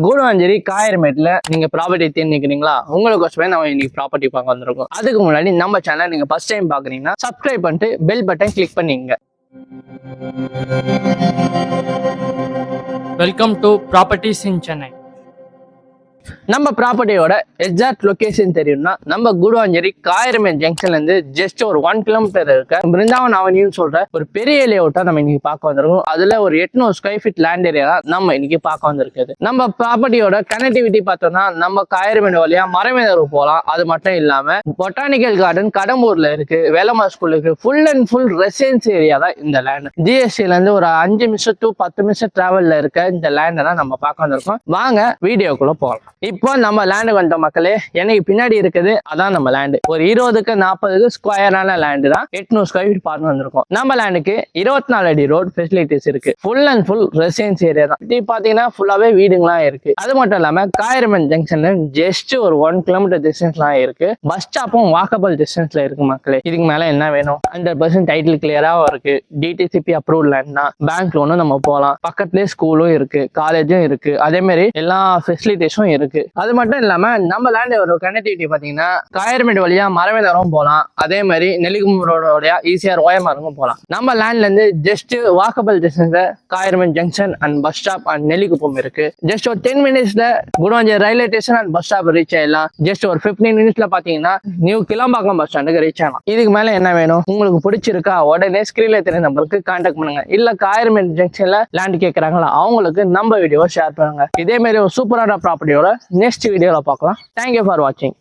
கூடுவாஞ்சேரி காயர்மேட்ல நீங்க ப்ராப்பர்ட்டி தேர்ந்தெடுக்கிறீங்களா? உங்களுக்கு நம்ம இன்னைக்கு ப்ராப்பர்ட்டி பார்க்க வந்திருக்கோம். அதுக்கு முன்னாடி நம்ம சேனல் நீங்க ஃபர்ஸ்ட் டைம் பாக்குறீங்கன்னா சப்ஸ்கிரைப் பண்ணிட்டு பெல் பட்டன் கிளிக் பண்ணிங்க. Welcome to Properties in Chennai. நம்ம ப்ராப்பர்ட்டியோட எக்ஸாக்ட் லொகேஷன் தெரியும்னா நம்ம கூடுவாஞ்சேரி காயர்மேட் ஜங்ஷன்ல இருந்து ஜஸ்ட் ஒரு 1 கிலோமீட்டர் இருக்க பிருந்தாவன் அவென்யூன்னு சொல்ற ஒரு பெரிய லேஅவுட்டா நம்ம இன்னைக்கு பார்க்க வந்திருக்கோம். அதுல ஒரு 800 ஸ்கொயர் ஃபீட் லேண்ட் ஏரியா தான் நம்ம இன்னைக்கு பார்க்க வந்திருக்குது. நம்ம ப்ராப்பர்ட்டியோட கனெக்டிவிட்டி பார்த்தோம்னா நம்ம காயர்மேட் வழியா மரமேதர் போகலாம். அது மட்டும் இல்லாம பொட்டானிக்கல் கார்டன் கடம்பூர்ல இருக்கு, வேலம்மா ஸ்கூல் இருக்கு. Full and full residency area தான் இந்த லேண்ட். ஜிஎஸ்டில இருந்து ஒரு 5 நிமிஷம் டு 10 நிமிஷம் டிராவல்ல இருக்க இந்த லேண்டை தான் நம்ம பார்க்க வந்திருக்கோம். வாங்க வீடியோக்குள்ள போகலாம். இப்போ நம்ம லேண்டு வந்த மக்களே, எனக்கு பின்னாடி இருக்குது அதான் நம்ம லேண்டு. ஒரு 20க்கு 40க்கு ஸ்கொயரான லேண்டு தான் 800 ஸ்கொயர் ஃபீட் பார்த்து வந்திருக்கும். நம்ம லேண்டுக்கு 24 அடி ரோட் ஃபெசிலிட்டிஸ் இருக்கு. Full and full residency area தான். இது பாத்தீங்கன்னா ஃபுல்லாவே வீடுங்களாம் இருக்கு. அது மட்டும் இல்லாம காயர்மேட் ஜங்ஷன்ல ஜஸ்ட் ஒரு 1 கிலோமீட்டர் டிஸ்டன்ஸ்லாம் இருக்கு. பஸ் ஸ்டாப்பும் வாக்கபிள் டிஸ்டன்ஸ்ல இருக்கு மக்களே. இதுக்கு மேல என்ன வேணும்? 100% டைட்டில் கிளியராகவும் இருக்கு. டிடிசிபி அப்ரூவ் லேண்ட் தான். பேங்க் லோனும் நம்ம போகலாம். பக்கத்துலேயே ஸ்கூலும் இருக்கு, காலேஜும் இருக்கு. அதே மாதிரி எல்லா ஃபெசிலிட்டிஸும் இருக்கு. அது மட்டும் இல்லாம நம்ம லேண்ட் ஒரு கனெக்டிவிட்டி பாத்தீங்கன்னா காயர்மேட் வழியா மரமேதரும் போகலாம். அதே மாதிரி நெல்லிக்குப்பம் ரோடு வழியா ஈசிஆர் ஓஎம்ஆருக்கும் போகலாம். நம்ம லேண்ட்ல இருந்து ஜஸ்ட் வாக்கபிள் டிஸ்டன்ஸ்ல Kayarambedu junction and bus stop and Nellikuppam இருக்கு. ஜஸ்ட் ஒரு 10 மினிட்ஸ்ல Guduvanchery railway station and bus stop reach ஆயிடலாம். ஜஸ்ட் ஒரு 15 மினிட்ஸ்ல பாத்தீங்கன்னா நியூ கிளம்பாக்கம் பஸ் ஸ்டாண்டுக்கு ரீச் ஆகலாம். இதுக்கு மேல என்ன வேணும்? உங்களுக்கு பிடிச்சிருக்கா? உடனே ஸ்கிரீன்ல தெரிய நம்பருக்கு கான்டாக்ட் பண்ணுங்க. இல்ல காயர்மேட் ஜங்ஷன்ல லேண்ட் கேட்கறாங்களா, அவங்களுக்கு நம்ம வீடியோவை ஷேர் பண்ணுங்க. இதே மாதிரி ஒரு சூப்பரான ப்ராப்பர்ட்டியோட நெக்ஸ்ட் வீடியோல பார்க்கலாம். தேங்க்யூ ஃபார் வாட்சிங்.